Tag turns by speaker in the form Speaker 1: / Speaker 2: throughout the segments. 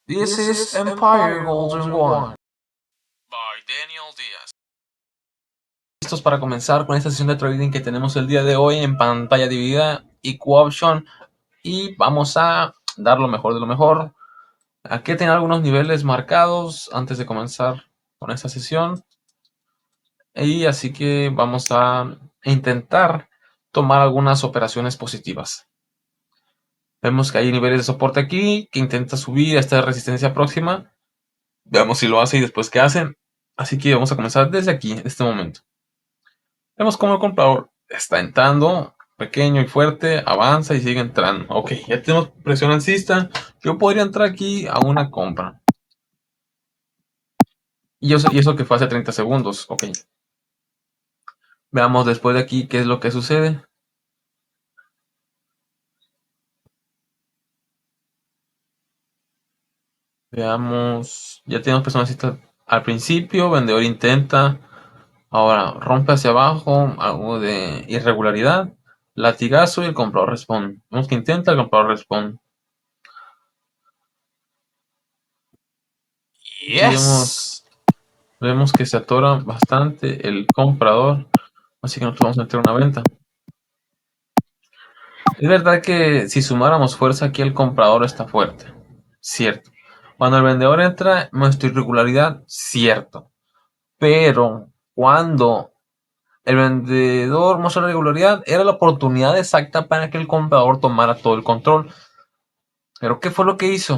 Speaker 1: This is Empire Golden One by Daniel Díaz. Listos para comenzar con esta sesión de trading que tenemos el día de hoy en pantalla dividida y co-option, y vamos a dar lo mejor de lo mejor. Aquí tengo algunos niveles marcados antes de comenzar con esta sesión, y así que vamos a intentar tomar algunas operaciones positivas. Vemos que hay niveles de soporte aquí que intenta subir a esta resistencia próxima. Veamos si lo hace y después qué hacen. Así que vamos a comenzar desde aquí, en este momento. Vemos cómo el comprador está entrando, pequeño y fuerte, avanza y sigue entrando. Ok, ya tenemos presión alcista. Yo podría entrar aquí a una compra. Y eso que fue hace 30 segundos. Ok. Veamos después de aquí qué es lo que sucede. Veamos. Ya tenemos presión alcista al principio. Vendedor intenta. Ahora rompe hacia abajo, algo de irregularidad, latigazo y el comprador responde. Vemos que intenta, el comprador responde. Y vemos que se atora bastante el comprador, así que nosotros vamos a meter una venta. Es verdad que si sumáramos fuerza aquí el comprador está fuerte, cierto. Cuando el vendedor entra, muestra irregularidad, cierto. Pero cuando el vendedor mostró la irregularidad, era la oportunidad exacta para que el comprador tomara todo el control. Pero ¿qué fue lo que hizo?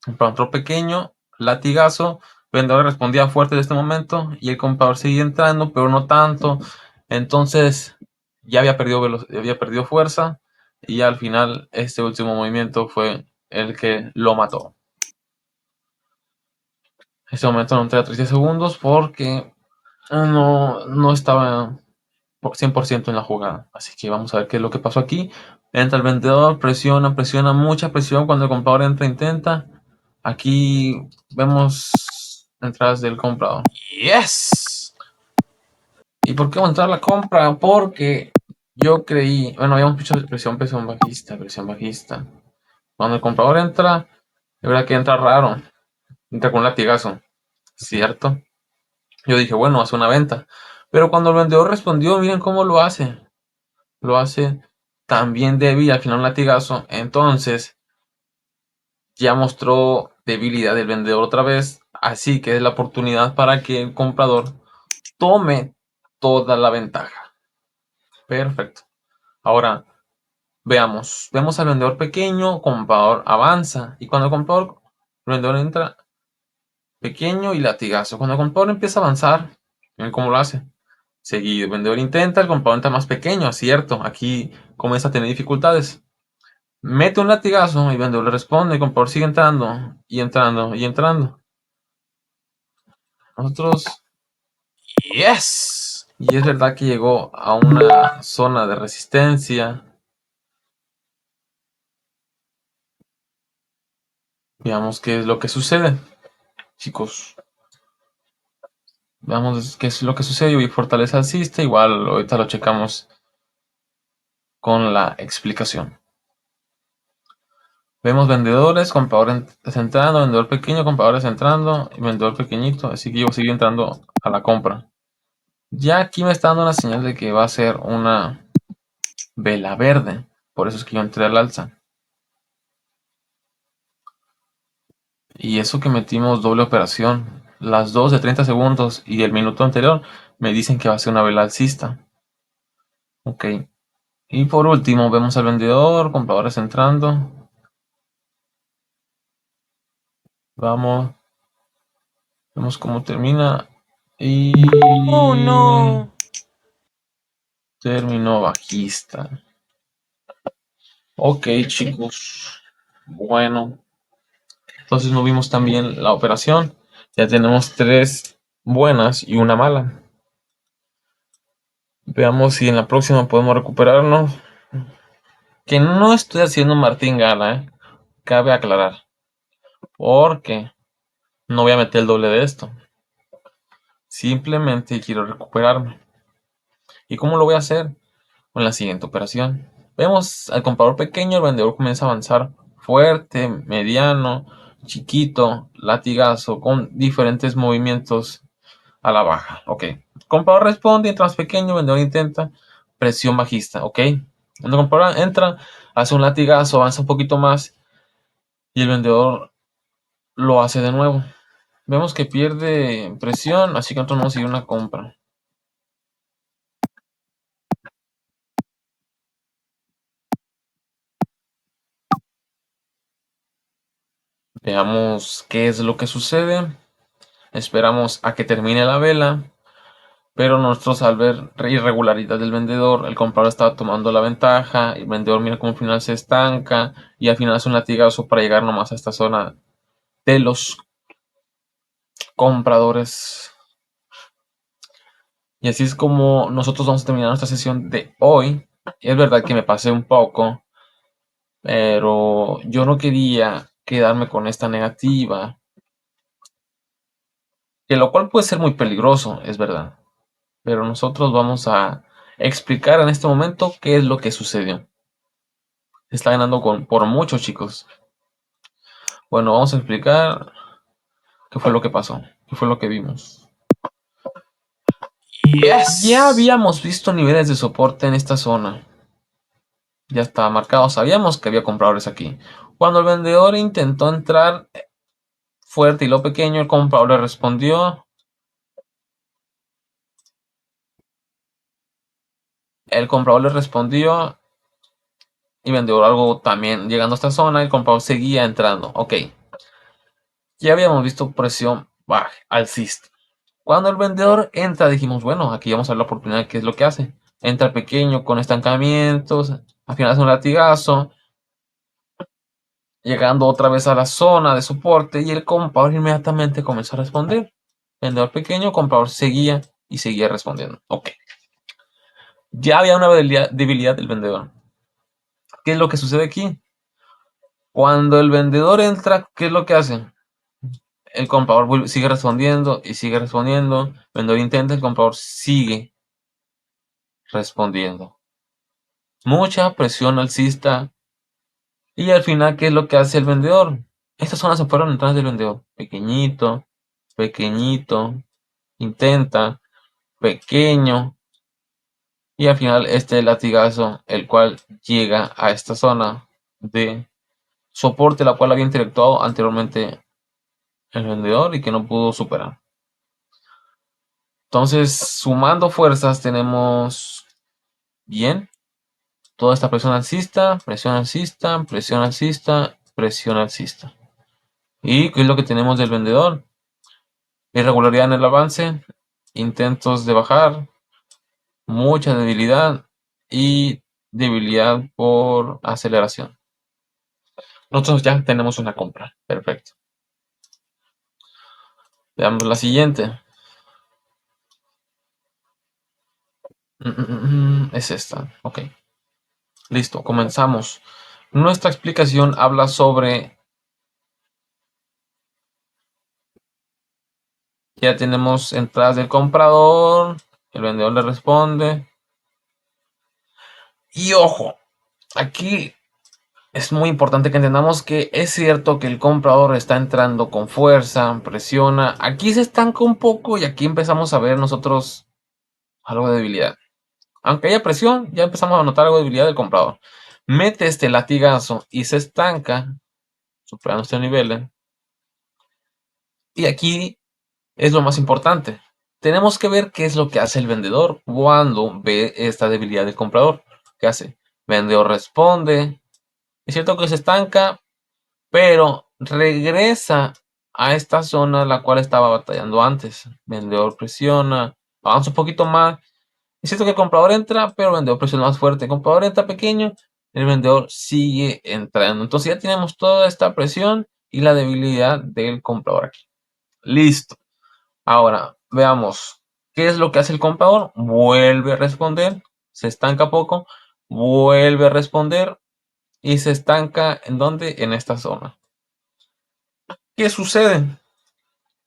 Speaker 1: Un comprador pequeño, latigazo, el vendedor respondía fuerte de este momento y el comprador seguía entrando, pero no tanto. Entonces ya había perdido fuerza y ya al final este último movimiento fue el que lo mató. En este momento no entré a 13 segundos porque no estaba 100% en la jugada. Así que vamos a ver qué es lo que pasó aquí. Entra el vendedor, presiona, mucha presión. Cuando el comprador entra, intenta. Aquí vemos entradas del comprador. ¡Yes! ¿Y por qué vamos a entrar a la compra? Porque yo creí, bueno, habíamos dicho presión bajista. Cuando el comprador entra, de verdad que entra raro. Entra con un latigazo, ¿cierto? Yo dije, bueno, hace una venta. Pero cuando el vendedor respondió, miren cómo lo hace también débil, al final un latigazo. Entonces ya mostró debilidad del vendedor otra vez, así que es la oportunidad para que el comprador tome toda la ventaja. Perfecto. Ahora vemos al vendedor pequeño, comprador avanza, y cuando el vendedor entra pequeño y latigazo. Cuando el comprador empieza a avanzar, miren cómo lo hace. Seguido, el vendedor intenta, el comprador entra más pequeño, cierto. Aquí comienza a tener dificultades. Mete un latigazo y vendedor le responde, el comprador sigue entrando y entrando y entrando. Nosotros, yes. Y es verdad que llegó a una zona de resistencia. Veamos qué es lo que sucede, chicos. Veamos qué es lo que sucede. Y fortaleza alcista, igual ahorita lo checamos con la explicación. Vemos vendedores, compradores entrando, vendedor pequeño, compradores entrando y vendedor pequeñito. Así que yo sigo entrando a la compra. Ya aquí me está dando una señal de que va a ser una vela verde. Por eso es que yo entré al alza. Y eso que metimos doble operación. Las dos de 30 segundos y el minuto anterior me dicen que va a ser una vela alcista. Ok. Y por último vemos al vendedor, compradores entrando. Vamos. Vemos cómo termina. Y
Speaker 2: Oh no.
Speaker 1: terminó bajista. Ok, chicos. Bueno. Entonces no vimos también la operación. Ya tenemos tres buenas y una mala. Veamos si en la próxima podemos recuperarnos. Que no estoy haciendo Martín Gala, cabe aclarar. Porque no voy a meter el doble de esto. Simplemente quiero recuperarme. ¿Y cómo lo voy a hacer? Con la siguiente operación. Vemos al comprador pequeño, el vendedor comienza a avanzar fuerte, mediano, chiquito, latigazo, con diferentes movimientos a la baja. Ok. Comprador responde, entra más pequeño, vendedor intenta, presión bajista. Ok. Cuando el comprador entra, hace un latigazo, avanza un poquito más y el vendedor lo hace de nuevo. Vemos que pierde presión, así que nosotros vamos a ir a una compra. Veamos qué es lo que sucede. Esperamos a que termine la vela. Pero nosotros al ver irregularidad del vendedor, el comprador estaba tomando la ventaja, el vendedor mira cómo al final se estanca y al final hace un latigazo para llegar nomás a esta zona de los compradores. Y así es como nosotros vamos a terminar nuestra sesión de hoy. Y es verdad que me pasé un poco, pero yo no quería quedarme con esta negativa, que lo cual puede ser muy peligroso, es verdad. Pero nosotros vamos a explicar en este momento qué es lo que sucedió. Está ganando por mucho, chicos. Bueno, vamos a explicar qué fue lo que pasó, qué fue lo que vimos. Ya
Speaker 2: Yes.
Speaker 1: habíamos visto niveles de soporte en esta zona. Ya estaba marcado, sabíamos que había compradores aquí. Cuando el vendedor intentó entrar fuerte y lo pequeño, el comprador le respondió. El comprador le respondió y vendedor algo también llegando a esta zona. El comprador seguía entrando. Ok, ya habíamos visto presión baja, alcista. Cuando el vendedor entra, dijimos, bueno, aquí vamos a ver la oportunidad, qué es lo que hace. Entra pequeño, con estancamientos, al final hace un latigazo, llegando otra vez a la zona de soporte y el comprador inmediatamente comenzó a responder. Vendedor pequeño, comprador seguía y seguía respondiendo. Ok, ya había una debilidad del vendedor. ¿Qué es lo que sucede aquí? Cuando el vendedor entra, ¿qué es lo que hace? El comprador sigue respondiendo y sigue respondiendo. El vendedor intenta, el comprador sigue respondiendo. Mucha presión alcista. Y al final, ¿qué es lo que hace el vendedor? Estas zonas se fueron entradas del vendedor. Pequeñito, pequeñito, intenta, pequeño. Y al final este latigazo, el cual llega a esta zona de soporte, la cual había interactuado anteriormente el vendedor y que no pudo superar. Entonces, sumando fuerzas, tenemos bien toda esta presión alcista, presión alcista, presión alcista, presión alcista. ¿Y qué es lo que tenemos del vendedor? Irregularidad en el avance, intentos de bajar, mucha debilidad y debilidad por aceleración. Nosotros ya tenemos una compra. Perfecto. Veamos la siguiente. Es esta. Ok. Listo. Comenzamos. Nuestra explicación habla sobre... Ya tenemos entradas del comprador. El vendedor le responde. Y ojo, aquí es muy importante que entendamos que es cierto que el comprador está entrando con fuerza, presiona. Aquí se estanca un poco y aquí empezamos a ver nosotros algo de debilidad. Aunque haya presión, ya empezamos a notar algo de debilidad del comprador. Mete este latigazo y se estanca, superando este nivel. Y aquí es lo más importante. Tenemos que ver qué es lo que hace el vendedor cuando ve esta debilidad del comprador. ¿Qué hace? Vendedor responde. Es cierto que se estanca, pero regresa a esta zona la cual estaba batallando antes. Vendedor presiona, avanza un poquito más. Es cierto que el comprador entra, pero el vendedor presiona más fuerte. El comprador entra pequeño, el vendedor sigue entrando. Entonces ya tenemos toda esta presión y la debilidad del comprador aquí. Listo. Ahora, veamos. ¿Qué es lo que hace el comprador? Vuelve a responder. Se estanca poco. Vuelve a responder. Y se estanca ¿en dónde? En esta zona. ¿Qué sucede?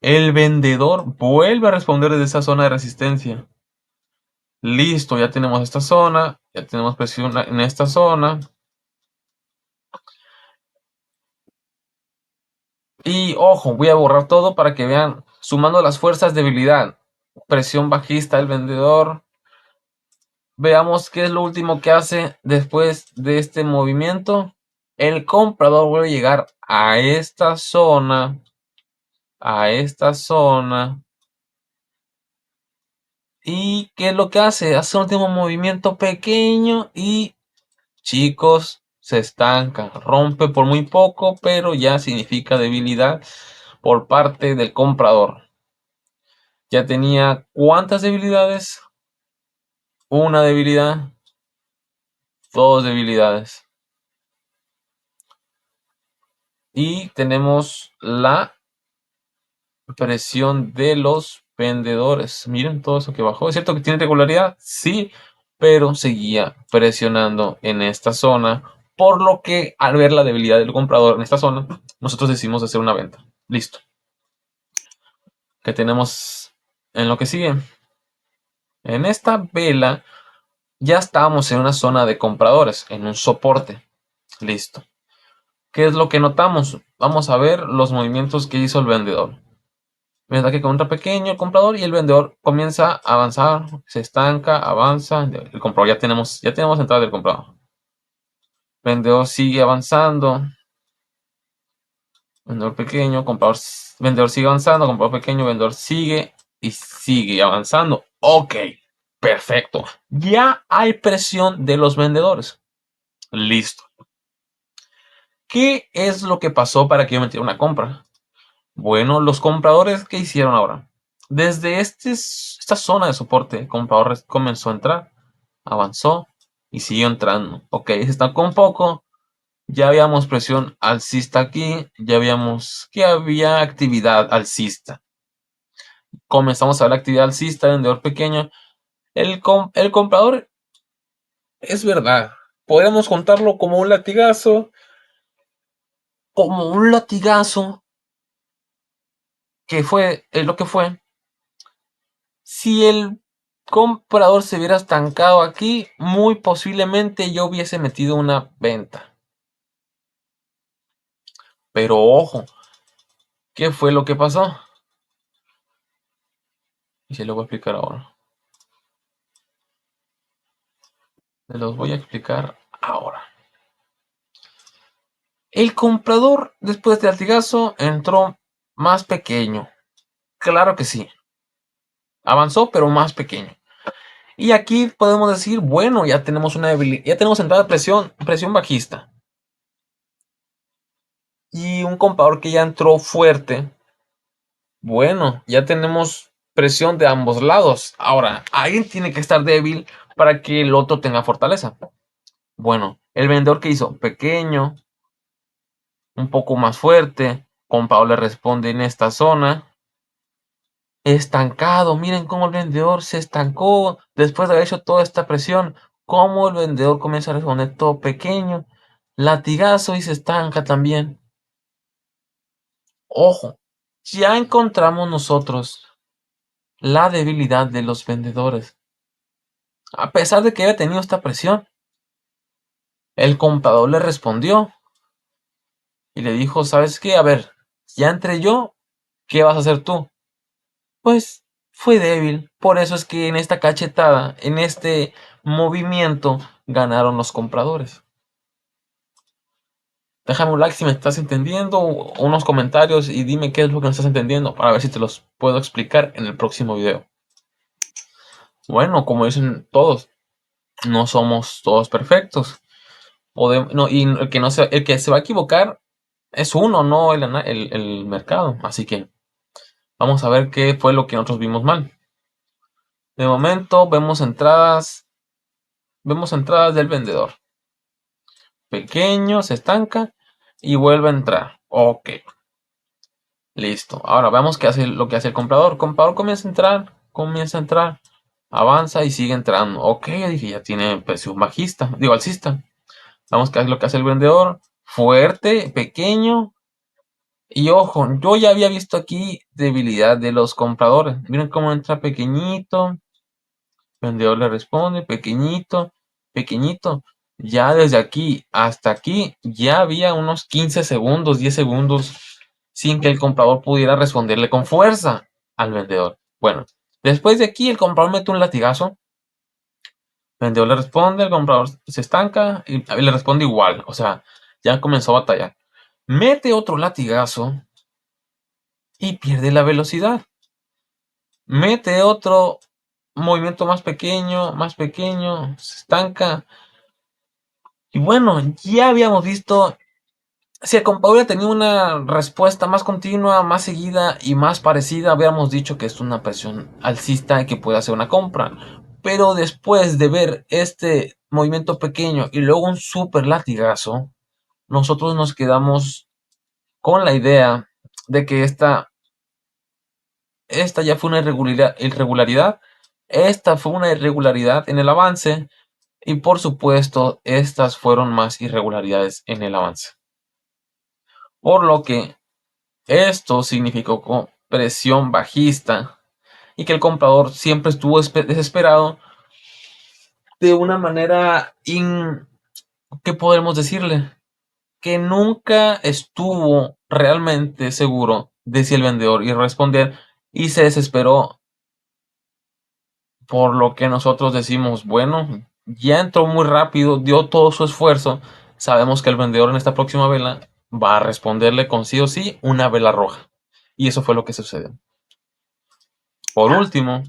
Speaker 1: El vendedor vuelve a responder desde esa zona de resistencia. Listo, ya tenemos esta zona, ya tenemos presión en esta zona. Y ojo, voy a borrar todo para que vean, sumando las fuerzas, debilidad, presión bajista del vendedor. Veamos qué es lo último que hace después de este movimiento. El comprador vuelve a llegar a esta zona, a esta zona. ¿Y qué es lo que hace? Hace un último movimiento pequeño y, chicos, se estanca. Rompe por muy poco, pero ya significa debilidad por parte del comprador. Ya tenía ¿cuántas debilidades? Una debilidad, dos debilidades. Y tenemos la presión de los vendedores. Miren todo eso que bajó. ¿Es cierto que tiene regularidad? Sí, pero seguía presionando en esta zona. Por lo que al ver la debilidad del comprador en esta zona, nosotros decidimos hacer una venta. Listo. ¿Qué tenemos en lo que sigue? En esta vela ya estábamos en una zona de compradores, en un soporte. Listo. ¿Qué es lo que notamos? Vamos a ver los movimientos que hizo el vendedor. Mientras que contra pequeño el comprador y el vendedor comienza a avanzar, se estanca, avanza. El comprador ya tenemos entrada del comprador. Vendedor sigue avanzando. Vendedor pequeño, comprador, vendedor sigue avanzando, comprador pequeño, vendedor sigue y sigue avanzando. Ok, perfecto. Ya hay presión de los vendedores. Listo. ¿Qué es lo que pasó para que yo metiera una compra? Bueno, los compradores, ¿qué hicieron ahora? Desde esta zona de soporte, el comprador comenzó a entrar, avanzó y siguió entrando. Ok, se estancó un poco. Ya habíamos presión alcista aquí, ya habíamos que había actividad alcista. Comenzamos a ver la actividad alcista, vendedor pequeño. El comprador, es verdad, podemos contarlo como un latigazo que fue lo que fue. Si el comprador se hubiera estancado aquí, muy posiblemente yo hubiese metido una venta. Pero ojo, ¿qué fue lo que pasó? Y se lo voy a explicar ahora. Se los voy a explicar ahora. El comprador, después del latigazo, entró más pequeño. Claro que sí. Avanzó, pero más pequeño. Y aquí podemos decir, bueno, ya tenemos una debilidad, ya tenemos entrada de presión bajista. Y un comprador que ya entró fuerte. Bueno, ya tenemos presión de ambos lados. Ahora, alguien tiene que estar débil para que el otro tenga fortaleza. Bueno, el vendedor que hizo pequeño, un poco más fuerte. Comprador le responde en esta zona. Estancado, miren cómo el vendedor se estancó después de haber hecho toda esta presión. Cómo el vendedor comienza a responder todo pequeño. Latigazo y se estanca también. Ojo, ya encontramos nosotros la debilidad de los vendedores. A pesar de que había tenido esta presión, el comprador le respondió y le dijo, ¿sabes qué? A ver, ya entré yo, ¿qué vas a hacer tú? Pues fue débil, por eso es que en esta cachetada, en este movimiento, ganaron los compradores. Déjame un like si me estás entendiendo, unos comentarios y dime qué es lo que no estás entendiendo para ver si te los puedo explicar en el próximo video. Bueno, como dicen todos, no somos todos perfectos. No, y el que se va a equivocar es uno, no el mercado. Así que vamos a ver qué fue lo que nosotros vimos mal. De momento vemos entradas del vendedor. Pequeño, se estanca y vuelve a entrar. Ok, listo. Ahora veamos lo que hace el comprador. El comprador comienza a entrar, avanza y sigue entrando. Ok, ya dije, ya tiene presión bajista, digo alcista. Vamos a ver lo que hace el vendedor. Fuerte, pequeño. Y ojo, yo ya había visto aquí debilidad de los compradores. Miren cómo entra pequeñito. Vendedor le responde, pequeñito, pequeñito. Ya desde aquí hasta aquí ya había unos 15 segundos, 10 segundos sin que el comprador pudiera responderle con fuerza al vendedor. Bueno, después de aquí el comprador mete un latigazo, el vendedor le responde, el comprador se estanca y le responde igual, o sea, ya comenzó a batallar. Mete otro latigazo y pierde la velocidad. Mete otro movimiento más pequeño, se estanca. Y bueno, ya habíamos visto, si el comprador hubiera tenido una respuesta más continua, más seguida y más parecida, habíamos dicho que es una presión alcista y que puede hacer una compra. Pero después de ver este movimiento pequeño y luego un super latigazo, nosotros nos quedamos con la idea de que esta ya fue una irregularidad, esta fue una irregularidad en el avance y por supuesto estas fueron más irregularidades en el avance. Por lo que esto significó presión bajista y que el comprador siempre estuvo desesperado de una manera ¿qué podemos decirle? Que nunca estuvo realmente seguro de si el vendedor iba a responder y se desesperó, por lo que nosotros decimos, bueno, ya entró muy rápido, dio todo su esfuerzo, sabemos que el vendedor en esta próxima vela va a responderle con sí o sí una vela roja. Y eso fue lo que sucedió. Por último,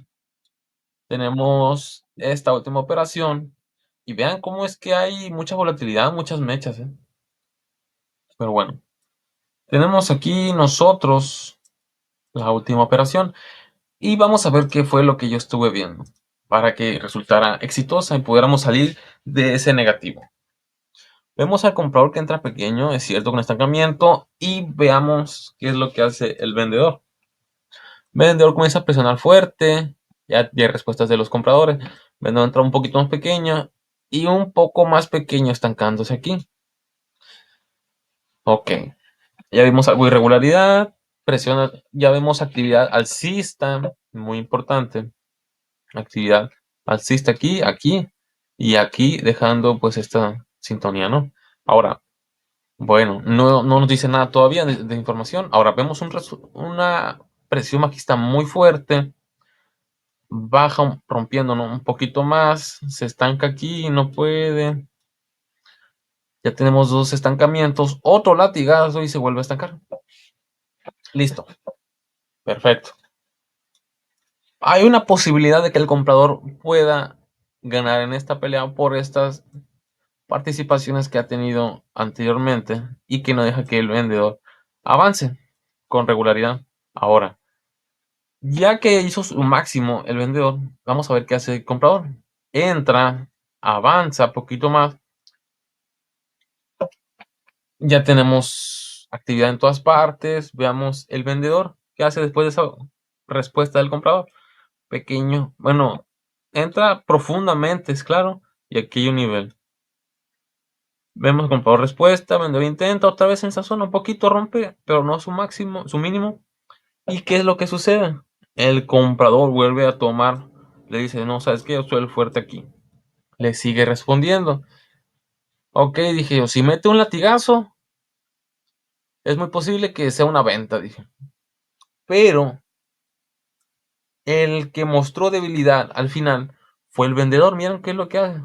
Speaker 1: tenemos esta última operación y vean cómo es que hay mucha volatilidad, muchas mechas, ¿eh? Pero bueno, tenemos aquí nosotros la última operación y vamos a ver qué fue lo que yo estuve viendo para que resultara exitosa y pudiéramos salir de ese negativo. Vemos al comprador que entra pequeño, es cierto, con estancamiento, y veamos qué es lo que hace el vendedor. El vendedor comienza a presionar fuerte, ya hay respuestas de los compradores. El vendedor entra un poquito más pequeño y un poco más pequeño estancándose aquí. Ok, ya vimos algo de irregularidad, presiona, ya vemos actividad alcista, muy importante. Actividad alcista aquí, aquí y aquí, dejando pues esta sintonía, ¿no? Ahora, bueno, no nos dice nada todavía de información. Ahora vemos una presión bajista muy fuerte, baja rompiendo, ¿no? Un poquito más, se estanca aquí, no puede. Ya tenemos dos estancamientos, otro latigazo y se vuelve a estancar. Listo, perfecto. Hay una posibilidad de que el comprador pueda ganar en esta pelea por estas participaciones que ha tenido anteriormente y que no deja que el vendedor avance con regularidad. Ahora, ya que hizo su máximo el vendedor, vamos a ver qué hace el comprador. Entra, avanza poquito más. Ya tenemos actividad en todas partes. Veamos el vendedor. ¿Qué hace después de esa respuesta del comprador? Pequeño. Bueno, entra profundamente, es claro. Y aquí hay un nivel. Vemos comprador respuesta, vendedor intenta otra vez en esa zona, un poquito rompe, pero no su máximo, su mínimo. ¿Y qué es lo que sucede? El comprador vuelve a tomar, le dice, no, ¿sabes qué? Yo soy el fuerte aquí. Le sigue respondiendo. Ok, dije yo, si mete un latigazo, es muy posible que sea una venta, dije. Pero el que mostró debilidad al final fue el vendedor. Miren qué es lo que hace.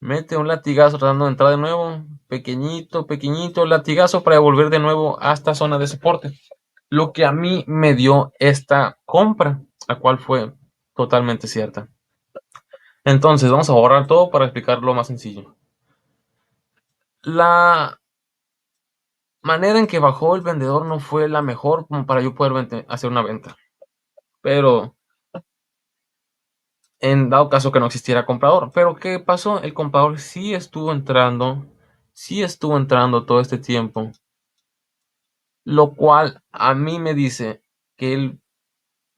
Speaker 1: Mete un latigazo tratando de entrar de nuevo. Pequeñito, pequeñito latigazo para volver de nuevo a esta zona de soporte. Lo que a mí me dio esta compra, la cual fue totalmente cierta. Entonces, vamos a borrar todo para explicarlo más sencillo. La manera en que bajó el vendedor no fue la mejor como para yo poder hacer una venta. Pero en dado caso que no existiera comprador. Pero ¿qué pasó? El comprador sí estuvo entrando todo este tiempo. Lo cual a mí me dice que el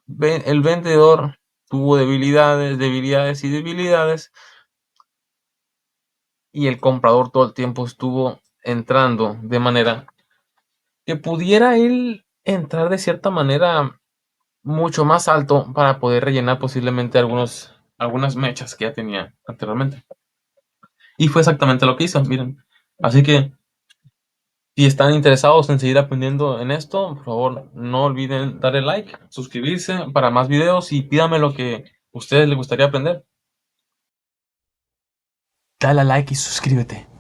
Speaker 1: vendedor tuvo debilidades, debilidades y debilidades. Y el comprador todo el tiempo estuvo entrando de manera que pudiera él entrar de cierta manera mucho más alto para poder rellenar posiblemente algunas mechas que ya tenía anteriormente. Y fue exactamente lo que hizo, miren. Así que Si están interesados en seguir aprendiendo en esto, por favor, no olviden darle like, suscribirse para más videos y pídame lo que a ustedes les gustaría aprender. Dale a like y suscríbete.